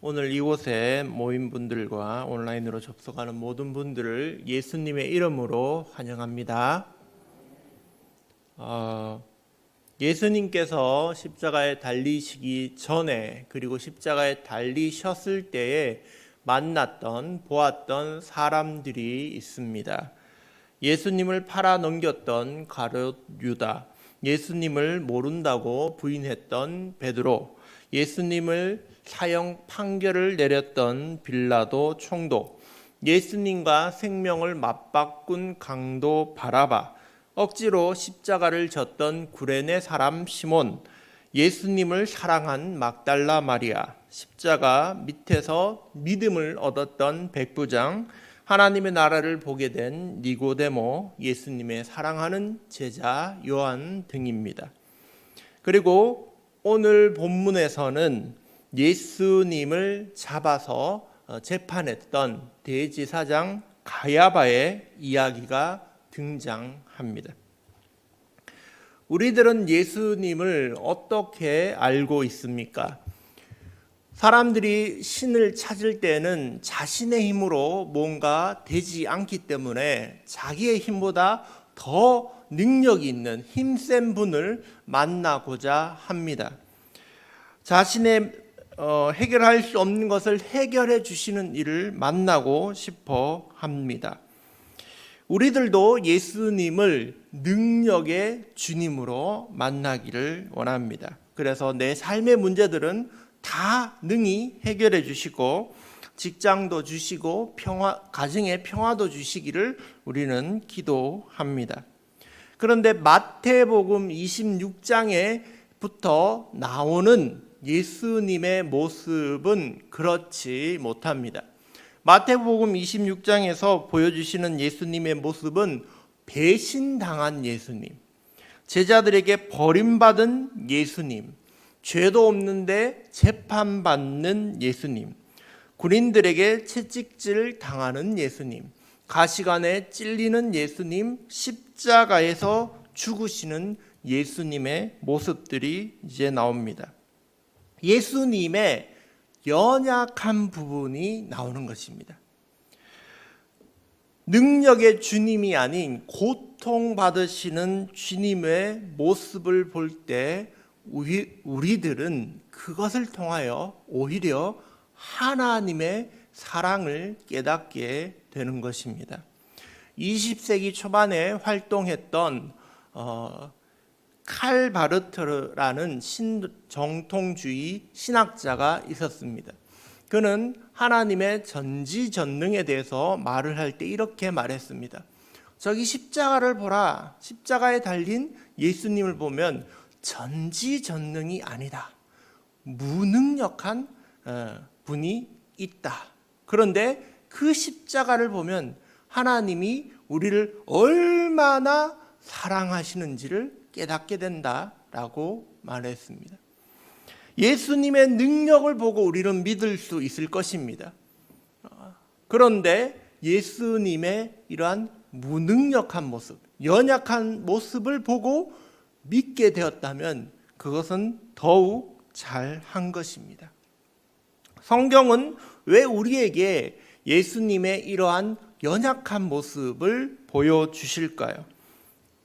오늘 이곳에 모인 분들과 온라인으로 접속하는 모든 분들을 예수님의 이름으로 환영합니다. 예수님께서 십자가에 달리시기 전에 그리고 십자가에 달리셨을 때에 만났던 보았던 사람들이 있습니다. 예수님을 팔아 넘겼던 가룟 유다, 예수님을 모른다고 부인했던 베드로, 예수님을 사형 판결을 내렸던 빌라도 총독, 예수님과 생명을 맞바꾼 강도 바라바, 억지로 십자가를 졌던 구레네 사람 시몬, 예수님을 사랑한 막달라 마리아, 십자가 밑에서 믿음을 얻었던 백부장, 하나님의 나라를 보게 된 니고데모, 예수님의 사랑하는 제자 요한 등입니다. 그리고 오늘 본문에서는 예수님을 잡아서 재판했던 대제사장 가야바의 이야기가 등장합니다. 우리들은 예수님을 어떻게 알고 있습니까? 사람들이 신을 찾을 때는 자신의 힘으로 뭔가 되지 않기 때문에 자기의 힘보다 더 능력이 있는 힘센 분을 만나고자 합니다. 자신의 해결할 수 없는 것을 해결해 주시는 이를 만나고 싶어 합니다. 우리들도 예수님을 능력의 주님으로 만나기를 원합니다. 그래서 내 삶의 문제들은 다 능히 해결해 주시고 직장도 주시고 가정의 평화도 주시기를 우리는 기도합니다. 그런데 마태복음 26장에부터 나오는 예수님의 모습은 그렇지 못합니다. 마태복음 26장에서 보여주시는 예수님의 모습은 배신당한 예수님, 제자들에게 버림받은 예수님, 죄도 없는데 재판받는 예수님, 군인들에게 채찍질 당하는 예수님, 가시관에 찔리는 예수님, 십자가에서 죽으시는 예수님의 모습들이 이제 나옵니다. 예수님의 연약한 부분이 나오는 것입니다. 능력의 주님이 아닌 고통받으시는 주님의 모습을 볼 때 우리들은 그것을 통하여 오히려 하나님의 사랑을 깨닫게 되는 것입니다. 20세기 초반에 활동했던 칼 바르트라는 신정통주의 신학자가 있었습니다. 그는 하나님의 전지전능에 대해서 말을 할 때 이렇게 말했습니다. 저기 십자가를 보라. 십자가에 달린 예수님을 보면 전지전능이 아니다. 무능력한 분이 있다. 그런데 그 십자가를 보면 하나님이 우리를 얼마나 사랑하시는지를 깨닫게 된다라고 말했습니다. 예수님의 능력을 보고 우리는 믿을 수 있을 것입니다. 그런데 예수님의 이러한 무능력한 모습, 연약한 모습을 보고 믿게 되었다면 그것은 더욱 잘한 것입니다. 성경은 왜 우리에게 예수님의 이러한 연약한 모습을 보여주실까요?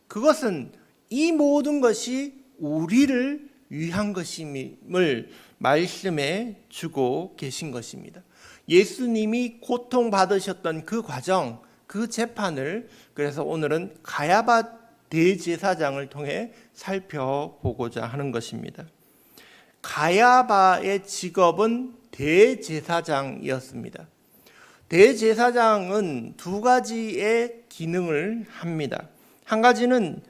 그것은 이 모든 것이 우리를 위한 것임을 말씀해 주고 계신 것입니다. 예수님이 고통받으셨던 그 과정, 그 재판을 그래서 오늘은 가야바 대제사장을 통해 살펴보고자 하는 것입니다. 가야바의 직업은 대제사장이었습니다. 대제사장은 두 가지의 기능을 합니다. 한 가지는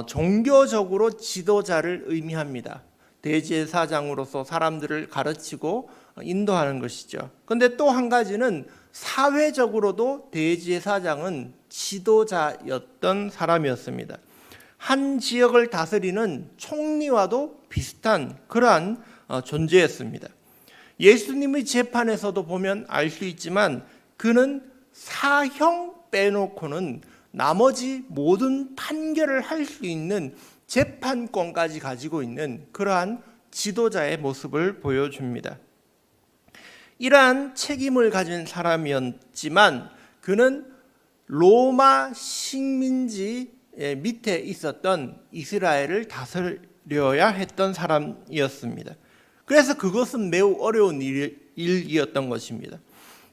종교적으로 지도자를 의미합니다. 대제사장으로서 사람들을 가르치고 인도하는 것이죠. 그런데 또 한 가지는 사회적으로도 대제사장은 지도자였던 사람이었습니다. 한 지역을 다스리는 총리와도 비슷한 그러한 존재였습니다. 예수님의 재판에서도 보면 알 수 있지만 그는 사형 빼놓고는 나머지 모든 판결을 할 수 있는 재판권까지 가지고 있는 그러한 지도자의 모습을 보여줍니다. 이러한 책임을 가진 사람이었지만 그는 로마 식민지 밑에 있었던 이스라엘을 다스려야 했던 사람이었습니다. 그래서 그것은 매우 어려운 일이었던 것입니다.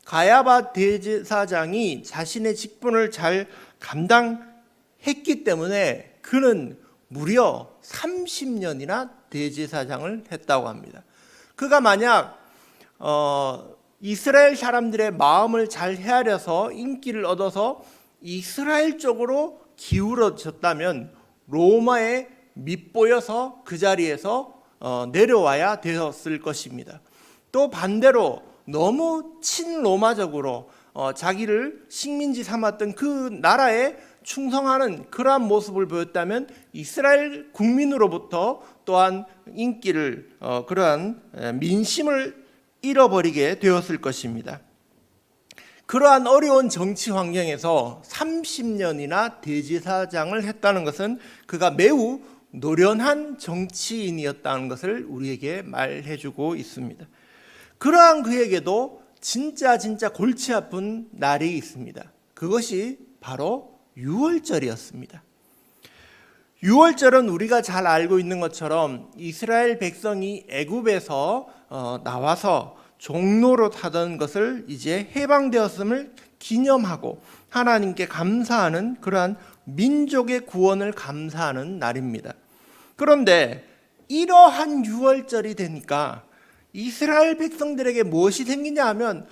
가야바 대제사장이 자신의 직분을 잘 감당했기 때문에 그는 무려 30년이나 대제사장을 했다고 합니다. 그가 만약 이스라엘 사람들의 마음을 잘 헤아려서 인기를 얻어서 이스라엘 쪽으로 기울어졌다면 로마에 밑보여서 그 자리에서 내려와야 되었을 것입니다. 또 반대로 너무 친로마적으로 자기를 식민지 삼았던 그 나라에 충성하는 그러한 모습을 보였다면 이스라엘 국민으로부터 또한 인기를 그러한 민심을 잃어버리게 되었을 것입니다. 그러한 어려운 정치 환경에서 30년이나 대제사장을 했다는 것은 그가 매우 노련한 정치인이었다는 것을 우리에게 말해주고 있습니다. 그러한 그에게도 진짜 골치 아픈 날이 있습니다. 그것이 바로 유월절이었습니다. 유월절은 우리가 잘 알고 있는 것처럼 이스라엘 백성이 애굽에서 나와서 종로로 타던 것을 이제 해방되었음을 기념하고 하나님께 감사하는 그러한 민족의 구원을 감사하는 날입니다. 그런데 이러한 유월절이 되니까 이스라엘 백성들에게 무엇이 생기냐 하면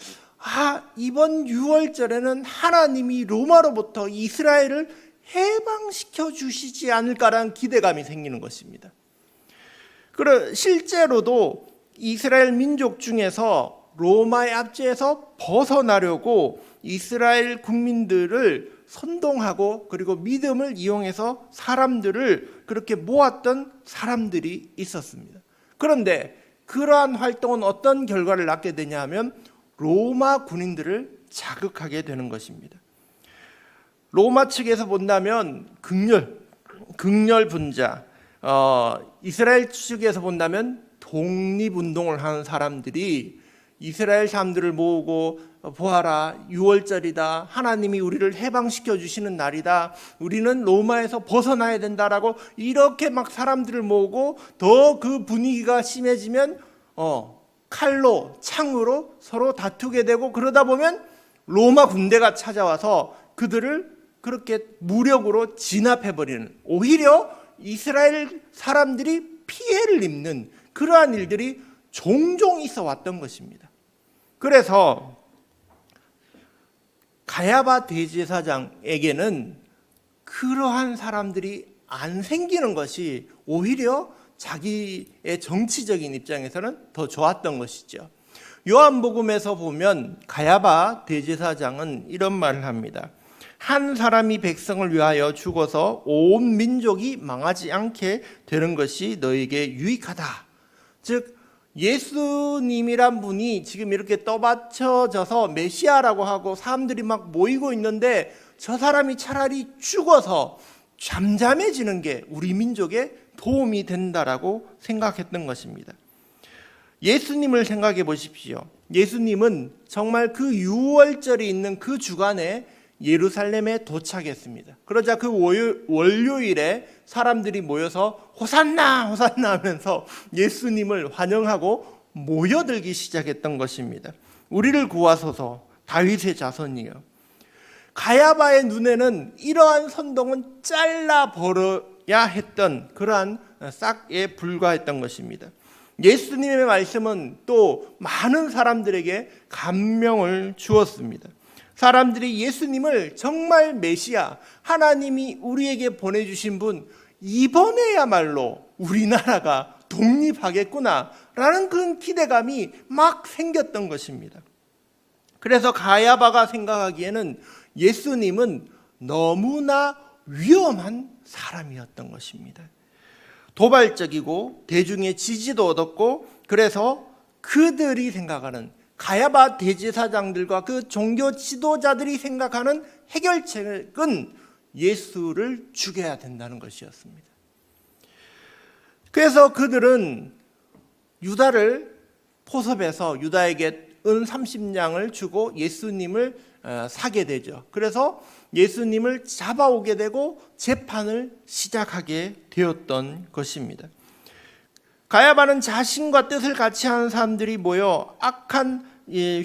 이번 유월절에는 하나님이 로마로부터 이스라엘을 해방시켜 주시지 않을까라는 기대감이 생기는 것입니다. 실제로도 이스라엘 민족 중에서 로마의 압제에서 벗어나려고 이스라엘 국민들을 선동하고 그리고 믿음을 이용해서 사람들을 그렇게 모았던 사람들이 있었습니다. 그런데 그러한 활동은 어떤 결과를 낳게 되냐 하면 로마 군인들을 자극하게 되는 것입니다. 로마 측에서 본다면 극렬 분자, 이스라엘 측에서 본다면 독립운동을 하는 사람들이 이스라엘 사람들을 모으고 보아라, 유월절이다, 하나님이 우리를 해방시켜 주시는 날이다, 우리는 로마에서 벗어나야 된다라고 이렇게 막 사람들을 모으고 더 그 분위기가 심해지면 칼로 창으로 서로 다투게 되고 그러다 보면 로마 군대가 찾아와서 그들을 그렇게 무력으로 진압해버리는, 오히려 이스라엘 사람들이 피해를 입는 그러한 일들이 종종 있어 왔던 것입니다. 그래서 가야바 대제사장에게는 그러한 사람들이 안 생기는 것이 오히려 자기의 정치적인 입장에서는 더 좋았던 것이죠. 요한복음에서 보면 가야바 대제사장은 이런 말을 합니다. 한 사람이 백성을 위하여 죽어서 온 민족이 망하지 않게 되는 것이 너에게 유익하다. 즉 예수님이란 분이 지금 이렇게 떠받쳐져서 메시아라고 하고 사람들이 막 모이고 있는데 저 사람이 차라리 죽어서 잠잠해지는 게 우리 민족에 도움이 된다라고 생각했던 것입니다. 예수님을 생각해 보십시오. 예수님은 정말 그 유월절이 있는 그 주간에 예루살렘에 도착했습니다. 그러자 그 월요일에 사람들이 모여서 호산나 호산나 하면서 예수님을 환영하고 모여들기 시작했던 것입니다. 우리를 구하소서 다윗의 자손이여. 가야바의 눈에는 이러한 선동은 잘라버려야 했던 그러한 싹에 불과했던 것입니다. 예수님의 말씀은 또 많은 사람들에게 감명을 주었습니다. 사람들이 예수님을 정말 메시아, 하나님이 우리에게 보내주신 분, 이번에야말로 우리나라가 독립하겠구나라는 그런 기대감이 막 생겼던 것입니다. 그래서 가야바가 생각하기에는 예수님은 너무나 위험한 사람이었던 것입니다. 도발적이고 대중의 지지도 얻었고, 그래서 그들이 생각하는, 가야바 대제사장들과 그 종교 지도자들이 생각하는 해결책은 예수를 죽여야 된다는 것이었습니다. 그래서 그들은 유다를 포섭해서 유다에게 은 30냥을 주고 예수님을 사게 되죠. 그래서 예수님을 잡아오게 되고 재판을 시작하게 되었던 것입니다. 가야바는 자신과 뜻을 같이 하는 사람들이 모여 악한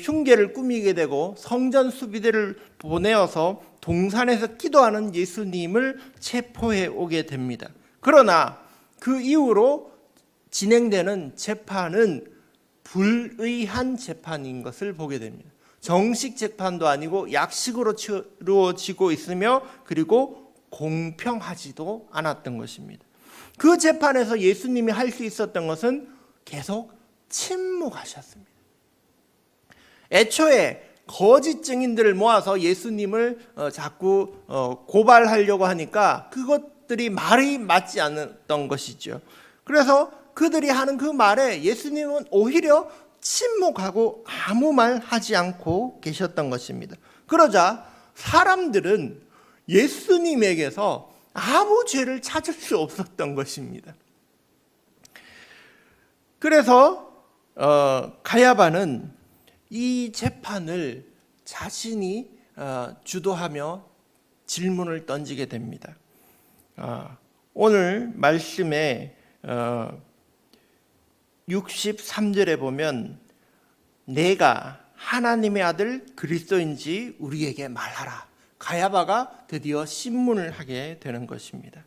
흉계를 꾸미게 되고 성전 수비대를 보내어서 동산에서 기도하는 예수님을 체포해 오게 됩니다. 그러나 그 이후로 진행되는 재판은 불의한 재판인 것을 보게 됩니다. 정식 재판도 아니고 약식으로 치루어지고 있으며 그리고 공평하지도 않았던 것입니다. 그 재판에서 예수님이 할 수 있었던 것은 계속 침묵하셨습니다. 애초에 거짓 증인들을 모아서 예수님을 자꾸 고발하려고 하니까 그것들이 말이 맞지 않았던 것이죠. 그래서 그들이 하는 그 말에 예수님은 오히려 침묵하고 아무 말 하지 않고 계셨던 것입니다. 그러자 사람들은 예수님에게서 아무 죄를 찾을 수 없었던 것입니다. 그래서 가야바는 이 재판을 자신이 주도하며 질문을 던지게 됩니다. 오늘 말씀에 63절에 보면 내가 하나님의 아들 그리스도인지 우리에게 말하라. 가야바가 드디어 신문을 하게 되는 것입니다.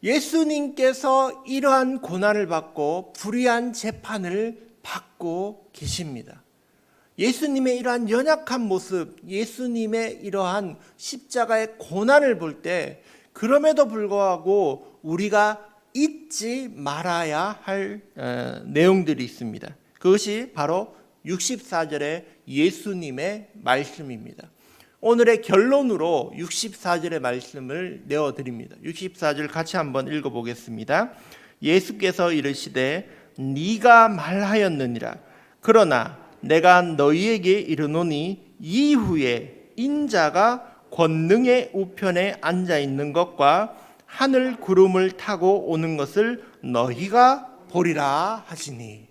예수님께서 이러한 고난을 받고 불의한 재판을 받고 계십니다. 예수님의 이러한 연약한 모습, 예수님의 이러한 십자가의 고난을 볼 때 그럼에도 불구하고 우리가 잊지 말아야 할 내용들이 있습니다. 그것이 바로 64절의 예수님의 말씀입니다. 오늘의 결론으로 64절의 말씀을 내어드립니다. 64절 같이 한번 읽어보겠습니다. 예수께서 이르시되 네가 말하였느니라. 그러나 내가 너희에게 이르노니 이후에 인자가 권능의 우편에 앉아 있는 것과 하늘 구름을 타고 오는 것을 너희가 보리라 하시니.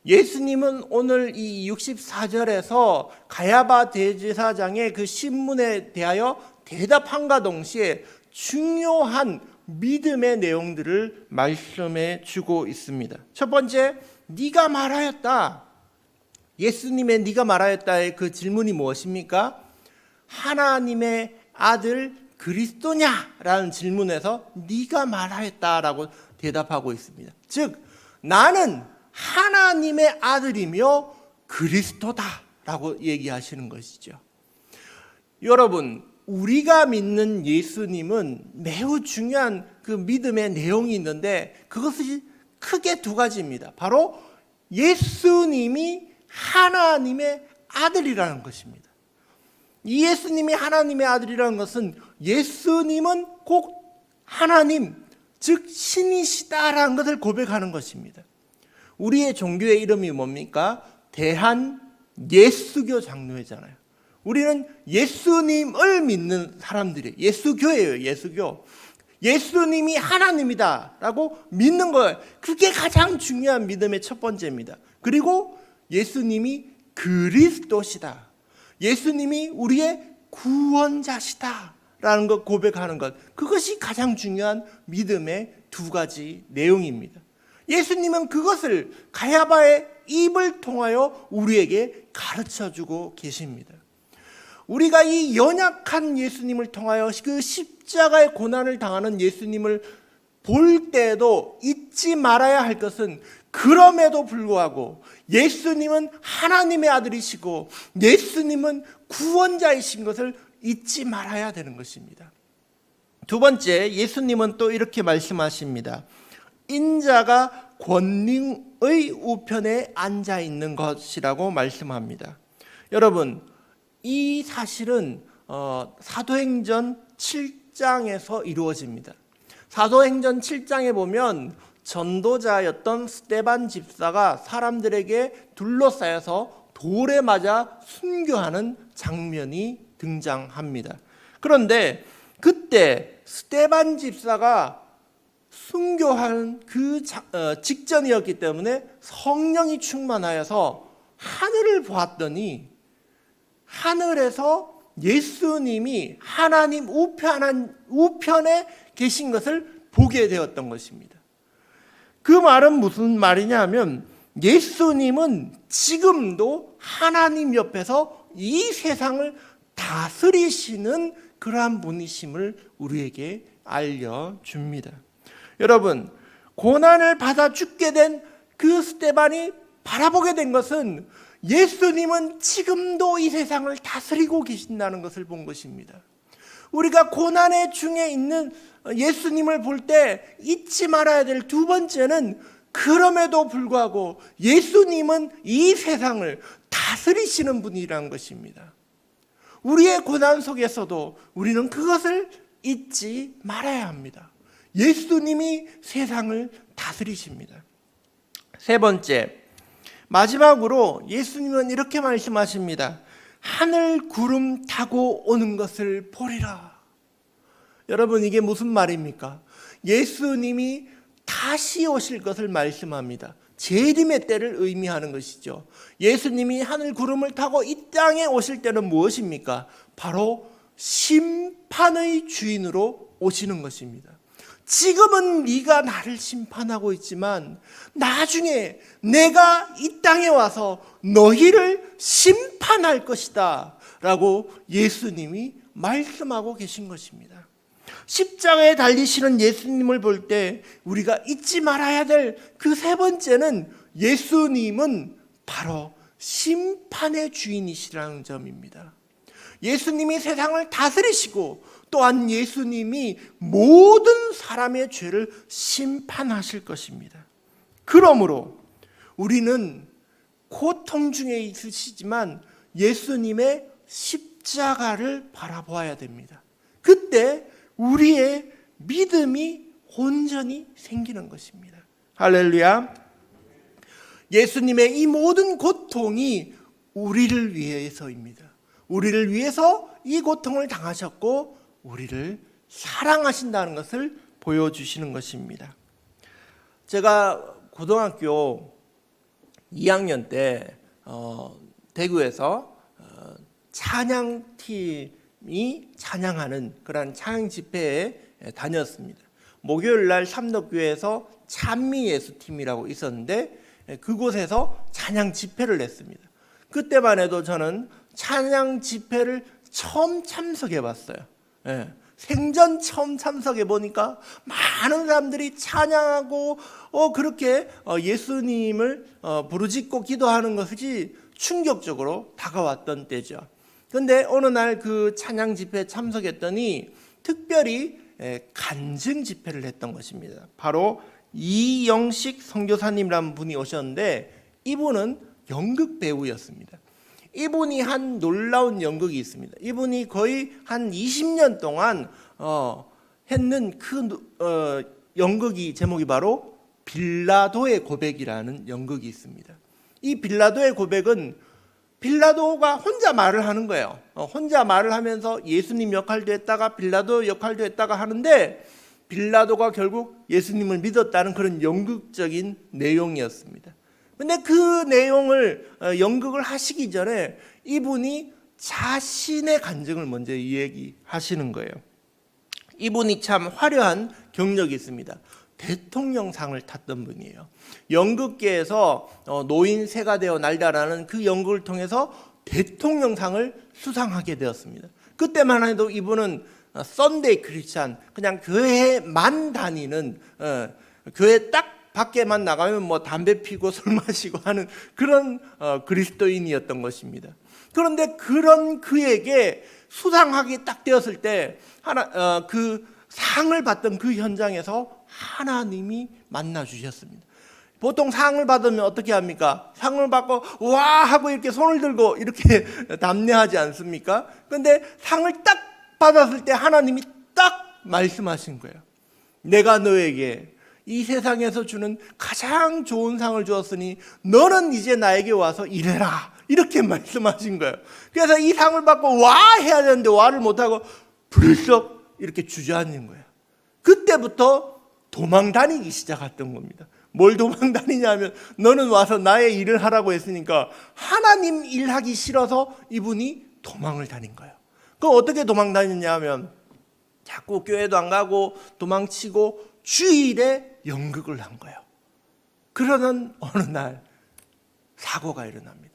예수님은 오늘 이 64절에서 가야바 대제사장의 그 신문에 대하여 대답함과 동시에 중요한 믿음의 내용들을 말씀해 주고 있습니다. 첫 번째, 네가 말하였다. 예수님의 네가 말하였다의 그 질문이 무엇입니까? 하나님의 아들 그리스도냐라는 질문에서 네가 말하였다라고 대답하고 있습니다. 즉 나는 하나님의 아들이며 그리스도다라고 얘기하시는 것이죠. 여러분, 우리가 믿는 예수님은 매우 중요한 그 믿음의 내용이 있는데 그것이 크게 두 가지입니다. 바로 예수님이 하나님의 아들이라는 것입니다. 이 예수님이 하나님의 아들이라는 것은 예수님은 꼭 하나님, 즉 신이시다라는 것을 고백하는 것입니다. 우리의 종교의 이름이 뭡니까? 대한 예수교 장로회잖아요. 우리는 예수님을 믿는 사람들이에요. 예수교예요. 예수교. 예수님이 하나님이다라고 믿는 거예요. 그게 가장 중요한 믿음의 첫 번째입니다. 그리고 예수님이 그리스도시다. 예수님이 우리의 구원자시다라는 것 고백하는 것. 그것이 가장 중요한 믿음의 두 가지 내용입니다. 예수님은 그것을 가야바의 입을 통하여 우리에게 가르쳐주고 계십니다. 우리가 이 연약한 예수님을 통하여 그 십자가의 고난을 당하는 예수님을 볼 때에도 잊지 말아야 할 것은 그럼에도 불구하고 예수님은 하나님의 아들이시고 예수님은 구원자이신 것을 잊지 말아야 되는 것입니다. 두 번째, 예수님은 또 이렇게 말씀하십니다. 인자가 권능의 우편에 앉아 있는 것이라고 말씀합니다. 여러분, 이 사실은 사도행전 7장에서 이루어집니다. 사도행전 7장에 보면 전도자였던 스데반 집사가 사람들에게 둘러싸여서 돌에 맞아 순교하는 장면이 등장합니다. 그런데 그때 스데반 집사가 순교한 그 직전이었기 때문에 성령이 충만하여서 하늘을 보았더니 하늘에서 예수님이 하나님 우편에 계신 것을 보게 되었던 것입니다. 그 말은 무슨 말이냐 하면 예수님은 지금도 하나님 옆에서 이 세상을 다스리시는 그러한 분이심을 우리에게 알려줍니다. 여러분, 고난을 받아 죽게 된 그 스데반이 바라보게 된 것은 예수님은 지금도 이 세상을 다스리고 계신다는 것을 본 것입니다. 우리가 고난의 중에 있는 예수님을 볼 때 잊지 말아야 될 두 번째는 그럼에도 불구하고 예수님은 이 세상을 다스리시는 분이라는 것입니다. 우리의 고난 속에서도 우리는 그것을 잊지 말아야 합니다. 예수님이 세상을 다스리십니다. 세 번째, 마지막으로 예수님은 이렇게 말씀하십니다. 하늘 구름 타고 오는 것을 보리라. 여러분, 이게 무슨 말입니까? 예수님이 다시 오실 것을 말씀합니다. 재림의 때를 의미하는 것이죠. 예수님이 하늘 구름을 타고 이 땅에 오실 때는 무엇입니까? 바로 심판의 주인으로 오시는 것입니다. 지금은 네가 나를 심판하고 있지만 나중에 내가 이 땅에 와서 너희를 심판할 것이다 라고 예수님이 말씀하고 계신 것입니다. 십자가에 달리시는 예수님을 볼 때 우리가 잊지 말아야 될 그 세 번째는 예수님은 바로 심판의 주인이시라는 점입니다. 예수님이 세상을 다스리시고 또한 예수님이 모든 사람의 죄를 심판하실 것입니다. 그러므로 우리는 고통 중에 있으시지만 예수님의 십자가를 바라보아야 됩니다. 그때 우리의 믿음이 온전히 생기는 것입니다. 할렐루야. 예수님의 이 모든 고통이 우리를 위해서입니다. 우리를 위해서 이 고통을 당하셨고 우리를 사랑하신다는 것을 보여주시는 것입니다. 제가 고등학교 2학년 때 대구에서 찬양팀이 찬양하는 그런 찬양 집회에 다녔습니다. 목요일 날 삼덕교회에서 찬미예수팀이라고 있었는데 그곳에서 찬양 집회를 했습니다. 그때만 해도 저는 찬양 집회를 처음 참석해 봤어요. 생전 처음 참석해 보니까 많은 사람들이 찬양하고 그렇게 예수님을 부르짖고 기도하는 것이 충격적으로 다가왔던 때죠. 그런데 어느 날 그 찬양 집회에 참석했더니 특별히 간증 집회를 했던 것입니다. 바로 이영식 선교사님이라는 분이 오셨는데 이분은 연극 배우였습니다. 이분이 한 놀라운 연극이 있습니다. 이분이 거의 한 20년 동안 했는 그 연극이 제목이 바로 빌라도의 고백이라는 연극이 있습니다. 이 빌라도의 고백은 빌라도가 혼자 말을 하는 거예요. 혼자 말을 하면서 예수님 역할도 했다가 빌라도 역할도 했다가 하는데 빌라도가 결국 예수님을 믿었다는 그런 연극적인 내용이었습니다. 근데 그 내용을 연극을 하시기 전에 이분이 자신의 간증을 먼저 얘기하시는 거예요. 이분이 참 화려한 경력이 있습니다. 대통령상을 탔던 분이에요. 연극계에서 노인 새가 되어 날다라는 그 연극을 통해서 대통령상을 수상하게 되었습니다. 그때만 해도 이분은 썬데이 크리스찬, 그냥 교회만 다니는 교회 딱 밖에만 나가면 뭐 담배 피고 술 마시고 하는 그런 그리스도인이었던 것입니다. 그런데 그런 그에게 수상하게 딱 되었을 때 그 상을 받던 그 현장에서 하나님이 만나 주셨습니다. 보통 상을 받으면 어떻게 합니까? 상을 받고 와 하고 이렇게 손을 들고 이렇게 담례하지 않습니까? 그런데 상을 딱 받았을 때 하나님이 딱 말씀하신 거예요. 내가 너에게 이 세상에서 주는 가장 좋은 상을 주었으니 너는 이제 나에게 와서 일해라, 이렇게 말씀하신 거예요. 그래서 이 상을 받고 와 해야 되는데 와를 못하고 불썩 이렇게 주저앉는 거예요. 그때부터 도망 다니기 시작했던 겁니다. 뭘 도망 다니냐면 너는 와서 나의 일을 하라고 했으니까 하나님 일하기 싫어서 이분이 도망을 다닌 거예요. 그럼 어떻게 도망 다녔냐면 자꾸 교회도 안 가고 도망치고 주일에 연극을 한 거예요. 그러는 어느 날 사고가 일어납니다.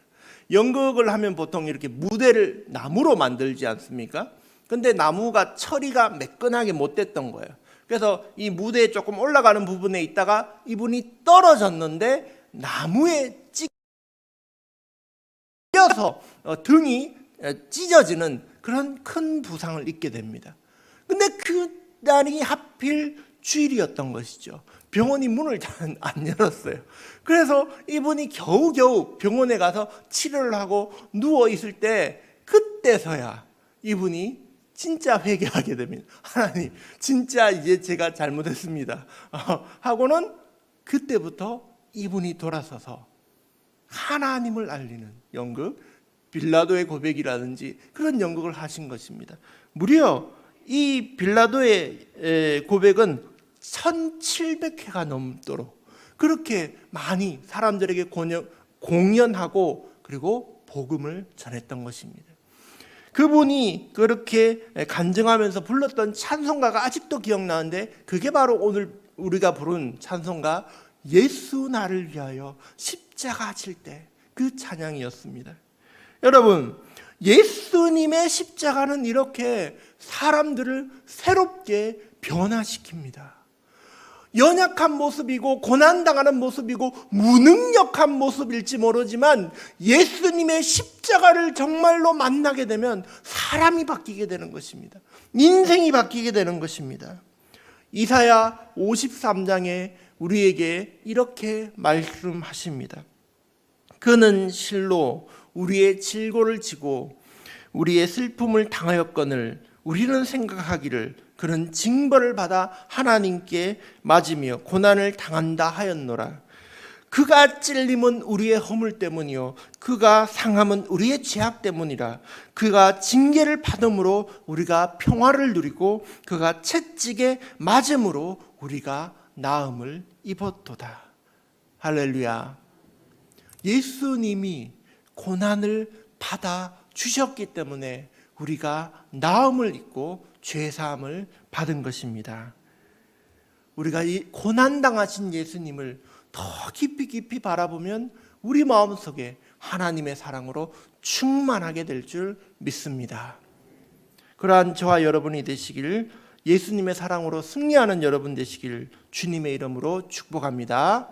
연극을 하면 보통 이렇게 무대를 나무로 만들지 않습니까? 근데 나무가 처리가 매끈하게 못 됐던 거예요. 그래서 이 무대에 조금 올라가는 부분에 있다가 이분이 떨어졌는데 나무에 찢겨서 등이 찢어지는 그런 큰 부상을 입게 됩니다. 근데 그 날이 하필 주일이었던 것이죠. 병원이 문을 잘 안 열었어요. 그래서 이분이 겨우겨우 병원에 가서 치료를 하고 누워 있을 때 그때서야 이분이 진짜 회개하게 됩니다. 하나님, 진짜 이제 제가 잘못했습니다. 하고는 그때부터 이분이 돌아서서 하나님을 알리는 연극, 빌라도의 고백이라든지 그런 연극을 하신 것입니다. 무려 이 빌라도의 고백은 1700회가 넘도록 그렇게 많이 사람들에게 공연하고 그리고 복음을 전했던 것입니다. 그분이 그렇게 간증하면서 불렀던 찬송가가 아직도 기억나는데 그게 바로 오늘 우리가 부른 찬송가 예수 나를 위하여 십자가 질 때 그 찬양이었습니다. 여러분, 예수님의 십자가는 이렇게 사람들을 새롭게 변화시킵니다. 연약한 모습이고 고난당하는 모습이고 무능력한 모습일지 모르지만 예수님의 십자가를 정말로 만나게 되면 사람이 바뀌게 되는 것입니다. 인생이 바뀌게 되는 것입니다. 이사야 53장에 우리에게 이렇게 말씀하십니다. 그는 실로 우리의 질고를 지고 우리의 슬픔을 당하였거늘 우리는 생각하기를 그는 징벌을 받아 하나님께 맞으며 고난을 당한다 하였노라. 그가 찔림은 우리의 허물 때문이요 그가 상함은 우리의 죄악 때문이라. 그가 징계를 받음으로 우리가 평화를 누리고 그가 채찍에 맞음으로 우리가 나음을 입었도다. 할렐루야. 예수님이 고난을 받아 주셨기 때문에 우리가 나음을 입고 죄사함을 받은 것입니다. 우리가 이 고난당하신 예수님을 더 깊이 바라보면 우리 마음속에 하나님의 사랑으로 충만하게 될 줄 믿습니다. 그러한 저와 여러분이 되시길, 예수님의 사랑으로 승리하는 여러분 되시길 주님의 이름으로 축복합니다.